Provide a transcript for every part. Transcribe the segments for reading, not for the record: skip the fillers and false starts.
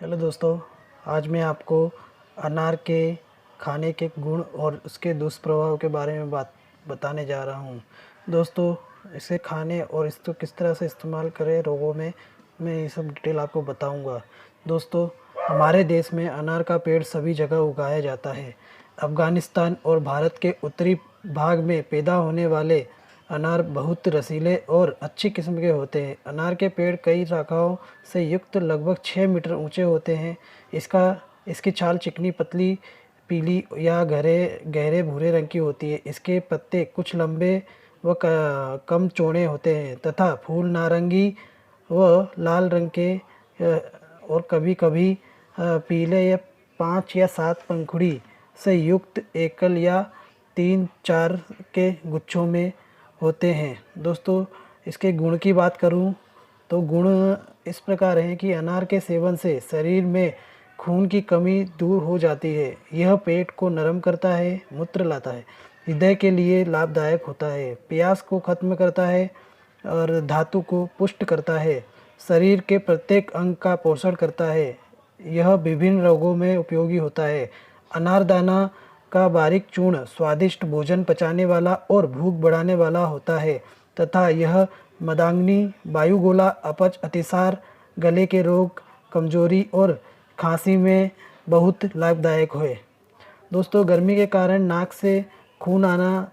Hello दोस्तों, आज मैं आपको अनार के खाने के गुण और उसके दुष्प्रभाव के बारे में बताने जा रहा हूँ। दोस्तों, इसे खाने और इसको किस तरह से इस्तेमाल करें रोगों में, मैं ये सब डिटेल आपको बताऊँगा। दोस्तों, हमारे देश में अनार का पेड़ सभी जगह उगाया जाता है। अफ़गानिस्तान और भारत के उत्तरी भाग में पैदा होने वाले अनार बहुत रसीले और अच्छी किस्म के होते हैं। अनार के पेड़ कई शाखाओं से युक्त लगभग 6 मीटर ऊंचे होते हैं। इसकी छाल चिकनी, पतली, पीली या गहरे भूरे रंग की होती है। इसके पत्ते कुछ लंबे व कम चौड़े होते हैं तथा फूल नारंगी व लाल रंग के और कभी-कभी पीले या 5 या 7 पंखुड़ी से युक्त एकल या 3-4 के गुच्छों में होते हैं। दोस्तों, इसके गुण की बात करूं तो गुण इस प्रकार हैं कि अनार के सेवन से शरीर में खून की कमी दूर हो जाती है। यह पेट को नरम करता है, मूत्र लाता है, हृदय के लिए लाभदायक होता है, प्यास को खत्म करता है और धातु को पुष्ट करता है, शरीर के प्रत्येक अंग का पोषण करता है। यह विभिन्न रोगों में उपयोगी होता है। अनारदाना का बारीक चूर्ण स्वादिष्ट, भोजन पचाने वाला और भूख बढ़ाने वाला होता है तथा यह मदाग्नि, वायुगोला, अपच, अतिसार, गले के रोग, कमजोरी और खांसी में बहुत लाभदायक है। दोस्तों, गर्मी के कारण नाक से खून आना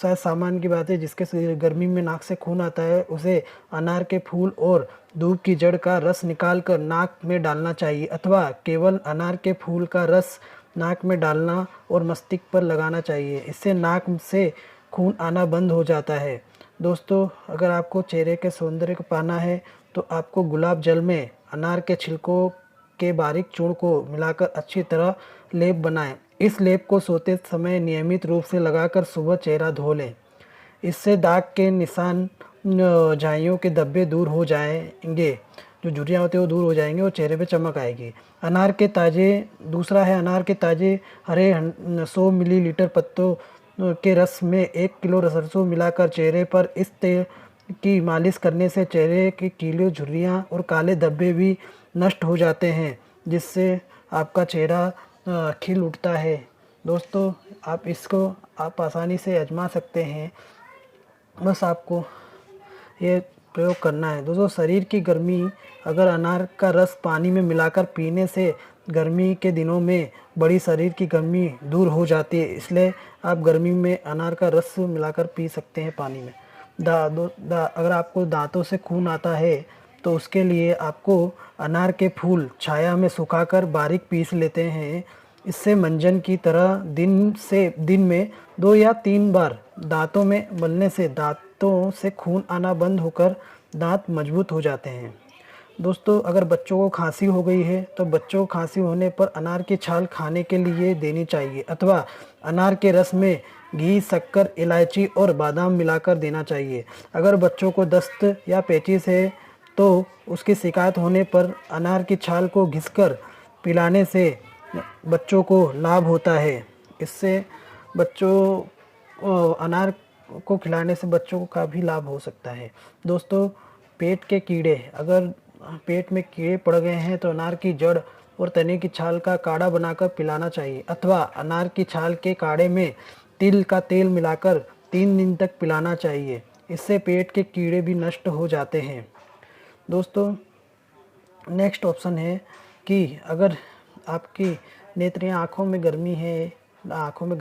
शायद सामान्य की बात है। जिसके गर्मी में नाक से खून आता है, उसे अनार के फूल और दूब की जड़ का रस निकालकर नाक में डालना चाहिए अथवा केवल अनार के फूल का रस नाक में डालना और मस्तिष्क पर लगाना चाहिए। इससे नाक से खून आना बंद हो जाता है। दोस्तों, अगर आपको चेहरे के सौंदर्य को पाना है तो आपको गुलाब जल में अनार के छिलकों के बारीक चूर्ण को मिलाकर अच्छी तरह लेप बनाएं। इस लेप को सोते समय नियमित रूप से लगाकर सुबह चेहरा धो लें। इससे दाग के निशान, झाइयों के धब्बे दूर हो जाएंगे, जो झुर्रियाँ होती है वो दूर हो जाएंगे और चेहरे पे चमक आएगी। दूसरा है अनार के ताज़े हरे 100 मिलीलीटर पत्तों के रस में 1 किलो सरसों मिलाकर चेहरे पर इस तेल की मालिश करने से चेहरे की कीले, झुर्रियाँ और काले धब्बे भी नष्ट हो जाते हैं, जिससे आपका चेहरा खिल उठता है। दोस्तों, आप आसानी से आजमा सकते हैं। बस आपको ये प्रयोग करना है। दोस्तों, शरीर की गर्मी, अगर अनार का रस पानी में मिलाकर पीने से गर्मी के दिनों में बड़ी शरीर की गर्मी दूर हो जाती है। इसलिए आप गर्मी में अनार का रस मिलाकर पी सकते हैं पानी में। अगर आपको दांतों से खून आता है तो उसके लिए आपको अनार के फूल छाया में सुखाकर बारीक पीस लेते हैं। इससे मंजन की तरह दिन में 2 या 3 बार दांतों में मलने से दांतों से खून आना बंद होकर दांत मजबूत हो जाते हैं। दोस्तों, अगर बच्चों को खांसी हो गई है तो बच्चों को खांसी होने पर अनार की छाल खाने के लिए देनी चाहिए अथवा अनार के रस में घी, शक्कर, इलायची और बादाम मिलाकर देना चाहिए। अगर बच्चों को दस्त या पेचिश है तो उसकी शिकायत होने पर अनार की छाल को घिसकर पिलाने से बच्चों को लाभ होता है। इससे अनार को खिलाने से बच्चों को काफ़ी लाभ हो सकता है। दोस्तों, पेट के कीड़े, अगर पेट में कीड़े पड़ गए हैं तो अनार की जड़ और तने की छाल का काढ़ा बनाकर पिलाना चाहिए अथवा अनार की छाल के काढ़े में तिल का तेल मिलाकर 3 दिन तक पिलाना चाहिए। इससे पेट के कीड़े भी नष्ट हो जाते हैं। दोस्तों, नेक्स्ट ऑप्शन है कि अगर आपकी नेत्रियाँ, आँखों में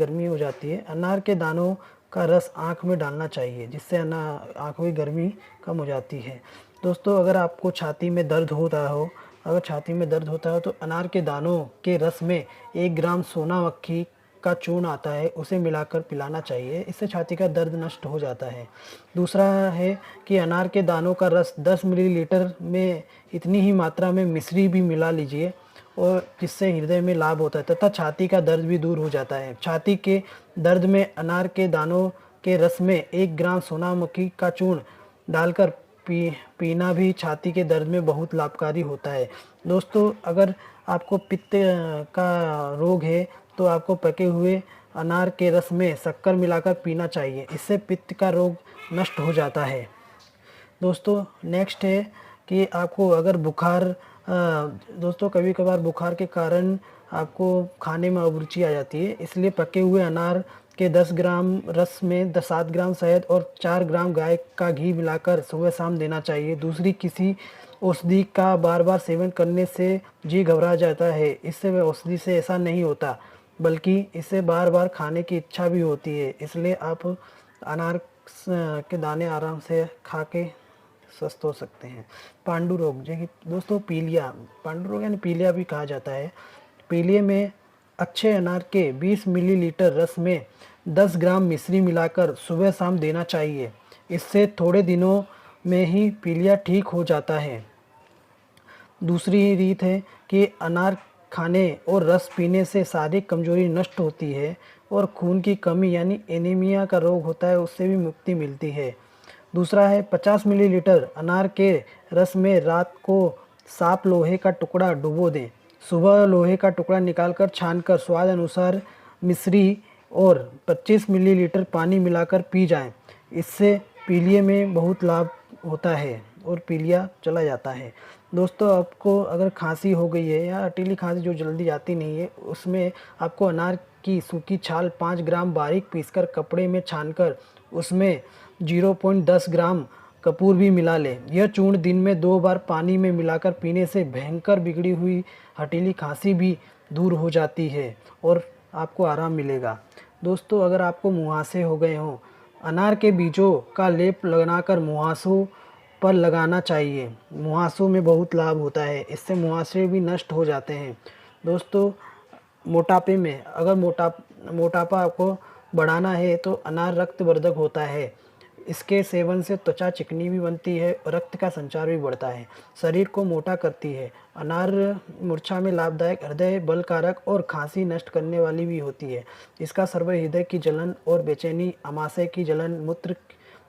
गर्मी हो जाती है, अनार के दानों का रस आँख में डालना चाहिए, जिससे आँखों की गर्मी कम हो जाती है। दोस्तों, अगर आपको छाती में दर्द होता हो तो अनार के दानों के रस में 1 ग्राम सोना मक्खी का चूर्ण आता है, उसे मिलाकर पिलाना चाहिए। इससे छाती का दर्द नष्ट हो जाता है। दूसरा है कि अनार के दानों का रस 10 मिलीलीटर में इतनी ही मात्रा में मिश्री भी मिला लीजिए और जिससे हृदय में लाभ होता है तथा छाती का दर्द भी दूर हो जाता है। छाती के दर्द में अनार के दानों के रस में 1 ग्राम सोना मक्खी का चूर्ण डालकर पीना भी छाती के दर्द में बहुत लाभकारी होता है। दोस्तों, अगर आपको पित्त का रोग है तो आपको पके हुए अनार के रस में शक्कर मिलाकर पीना चाहिए। इससे पित्त का रोग नष्ट हो जाता है। दोस्तों, नेक्स्ट है कि आपको अगर बुखार दोस्तों कभी कभार बुखार के कारण आपको खाने में अरुचि आ जाती है, इसलिए पके हुए अनार के 10 ग्राम रस में 7 ग्राम शहद और 4 ग्राम गाय का घी मिलाकर सुबह शाम देना चाहिए। दूसरी किसी औषधि का बार बार सेवन करने से जी घबरा जाता है, इससे वह औषधि से ऐसा नहीं होता, बल्कि इसे बार बार खाने की इच्छा भी होती है। इसलिए आप अनार के दाने आराम से खा के स्वस्थ हो सकते हैं। पांडु रोग, जो कि दोस्तों पीलिया, पांडु रोग यानी पीलिया भी कहा जाता है। पीलिए में अच्छे अनार के 20 मिलीलीटर रस में 10 ग्राम मिश्री मिलाकर सुबह शाम देना चाहिए। इससे थोड़े दिनों में ही पीलिया ठीक हो जाता है। दूसरी रीत है कि अनार खाने और रस पीने से शारीरिक कमजोरी नष्ट होती है और खून की कमी यानी एनीमिया का रोग होता है, उससे भी मुक्ति मिलती है। दूसरा है 50 मिलीलीटर अनार के रस में रात को साफ लोहे का टुकड़ा डुबो दें। सुबह लोहे का टुकड़ा निकालकर छानकर स्वाद अनुसार मिश्री और 25 मिलीलीटर पानी मिलाकर पी जाएं। इससे पीलिए में बहुत लाभ होता है और पीलिया चला जाता है। दोस्तों आपको अगर खांसी हो गई है या हठीली खांसी जो जल्दी जाती नहीं है, उसमें आपको अनार की सूखी छाल 5 ग्राम बारीक पीसकर कपड़े में छानकर उसमें 0.10 ग्राम कपूर भी मिला लें। यह चूर्ण दिन में 2 बार पानी में मिलाकर पीने से भयंकर बिगड़ी हुई हठीली खांसी भी दूर हो जाती है और आपको आराम मिलेगा। दोस्तों अगर आपको मुहासे हो गए हों, अनार के बीजों का लेप लगाकर मुहासों पर लगाना चाहिए। मुहासों में बहुत लाभ होता है, इससे मुहासे भी नष्ट हो जाते हैं। दोस्तों मोटापे में अगर मोटापा आपको बढ़ाना है तो अनार रक्तवर्धक होता है। इसके सेवन से त्वचा चिकनी भी बनती है और रक्त का संचार भी बढ़ता है, शरीर को मोटा करती है। अनार मूर्छा में लाभदायक, हृदय बलकारक और खांसी नष्ट करने वाली भी होती है। इसका सर्व हृदय की जलन और बेचैनी, आमाशय की जलन, मूत्र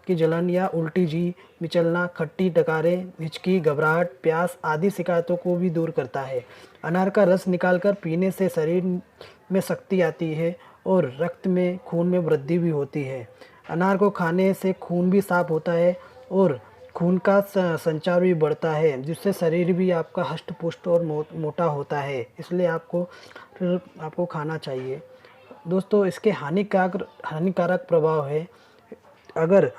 की जलन या उल्टी जी मिचलना, खट्टी डकारें, हिचकी, घबराहट, प्यास आदि शिकायतों को भी दूर करता है। अनार का रस निकालकर पीने से शरीर में शक्ति आती है और रक्त में खून में वृद्धि भी होती है। अनार को खाने से खून भी साफ होता है और खून का संचार भी बढ़ता है, जिससे शरीर भी आपका हष्ट पुष्ट और मोटा होता है। इसलिए आपको खाना चाहिए। दोस्तों इसके हानिकारक प्रभाव है। अगर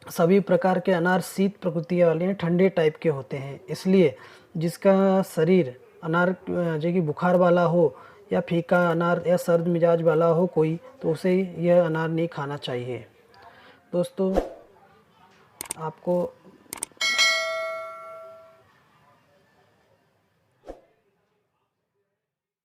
सभी प्रकार के अनार शीत प्रकृति वाले हैं, ठंडे टाइप के होते हैं, इसलिए जिसका शरीर अनार जो कि बुखार वाला हो या फीका अनार या सर्द मिजाज वाला हो कोई, तो उसे यह अनार नहीं खाना चाहिए। दोस्तों आपको